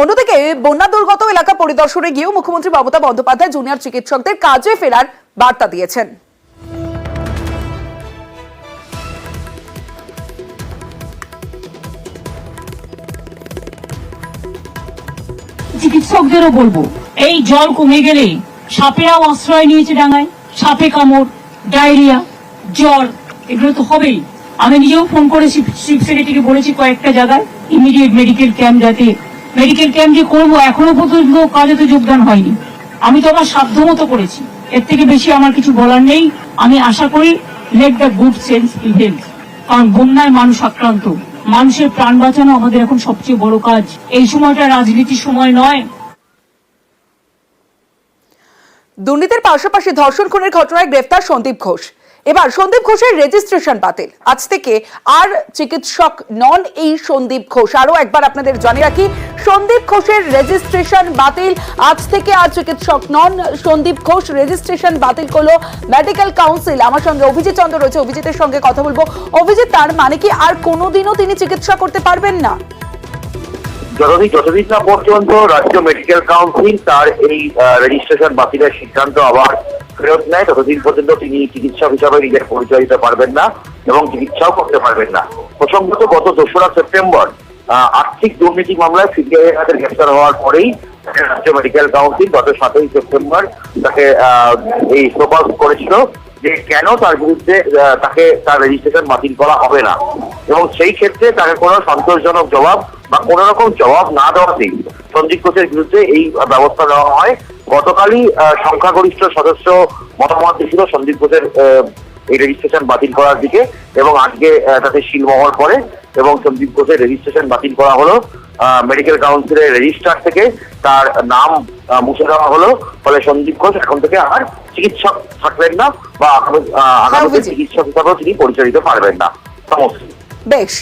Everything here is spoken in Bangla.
অন্যদিকে বন্যা দুর্গত এলাকা পরিদর্শনে গিয়েও মুখ্যমন্ত্রী মমতা বন্দ্যোপাধ্যায় জুনিয়র চিকিৎসকদের কাজে ফেরার বার্তা দিয়েছেন। চিকিৎসকদেরও বলবো, এই জল কমে গেলে সাপেরাও আশ্রয় নিয়েছে ডাঙায়। সাপে কামড়, ডায়রিয়া, জ্বর এগুলো তো হবেই। আমি নিজেও ফোন করে চিফ সেক্রেটারিকে বলেছি কয়েকটা জায়গায় ইমিডিয়েট মেডিকেল ক্যাম্প, যাতে মেডিকেল ক্যাম্প যে করবো এখনো পর্যন্ত কাজে তো যোগদান হয়নি। আমি তো আমার সাধ্যমতো করেছি, এর থেকে বেশি আমার কিছু বলার নেই। আমি আশা করি let the good sense prevail, কারণ বন্যায় মানুষ আক্রান্ত, মানুষের প্রাণ বাঁচানো আমাদের এখন সবচেয়ে বড় কাজ। এই সময়টা রাজনীতির সময় নয়। দুর্নীতির পাশাপাশি ধর্ষণ খুনের ঘটনায় গ্রেফতার সন্দীপ ঘোষ। এবার সন্দীপ ঘোষের রেজিস্ট্রেশন বাতিল। আজ থেকে আর চিকিৎসক নন এই সন্দীপ ঘোষ। আরো একবার আপনাদের জানিয়ে রাখি, সন্দীপ ঘোষের রেজিস্ট্রেশন বাতিল। আজ থেকে আর চিকিৎসক নন সন্দীপ ঘোষ। রেজিস্ট্রেশন বাতিল করলো মেডিকেল কাউন্সিল। আমার সঙ্গে অভিজিৎ চন্দ্র রয়েছে, অভিজিতের সঙ্গে কথা বলবো। অভিজিৎ, তার মানে কি আর কোনোদিনও তিনি চিকিৎসা করতে পারবেন না? যতদিন না পর্যন্ত রাজ্য মেডিকেল কাউন্সিল তার এই রেজিস্ট্রেশন বাতিলের সিদ্ধান্ত আবার ফেরত নেয়, ততদিন পর্যন্ত তিনি চিকিৎসক হিসাবে নিজের পরিচয় দিতে পারবেন না এবং চিকিৎসাও করতে পারবেন না। প্রসঙ্গত গত 2রা সেপ্টেম্বর আর্থিক দুর্নীতি মামলায় সিবিআই এর হাতে গ্রেফতার হওয়ার পরেই রাজ্য মেডিকেল কাউন্সিল গত 7ই সেপ্টেম্বর তাকে এই প্রপোজ করেছিল যে কেন তার বিরুদ্ধে তার রেজিস্ট্রেশন বাতিল করা হবে না, এবং সেই ক্ষেত্রে তাকে কোনো সন্তোষজনক জবাব বা কোন রকম জবাব না দেওয়াতেই সন্দীপ ঘোষের বিরুদ্ধে এই ব্যবস্থা নেওয়া হয়। গতকালই সংখ্যাগরিষ্ঠ সদস্য মতামত দিয়েছিল সন্দীপ ঘোষের এই রেজিস্ট্রেশন বাতিল করার দিকে, এবং আজকে তাতে শিলমোহর পড়ে এবং সন্দীপ ঘোষের রেজিস্ট্রেশন বাতিল করা হলো। মেডিকেল কাউন্সিলের রেজিস্ট্রার থেকে তার নাম মুছে দেওয়া হলো। ফলে সন্দীপ ঘোষ এখন থেকে আর চিকিৎসক থাকবেন না বা আগামী চিকিৎসক হিসাবেও তিনি পরিচয় দিতে পারবেন না। সমস্যা বেশ।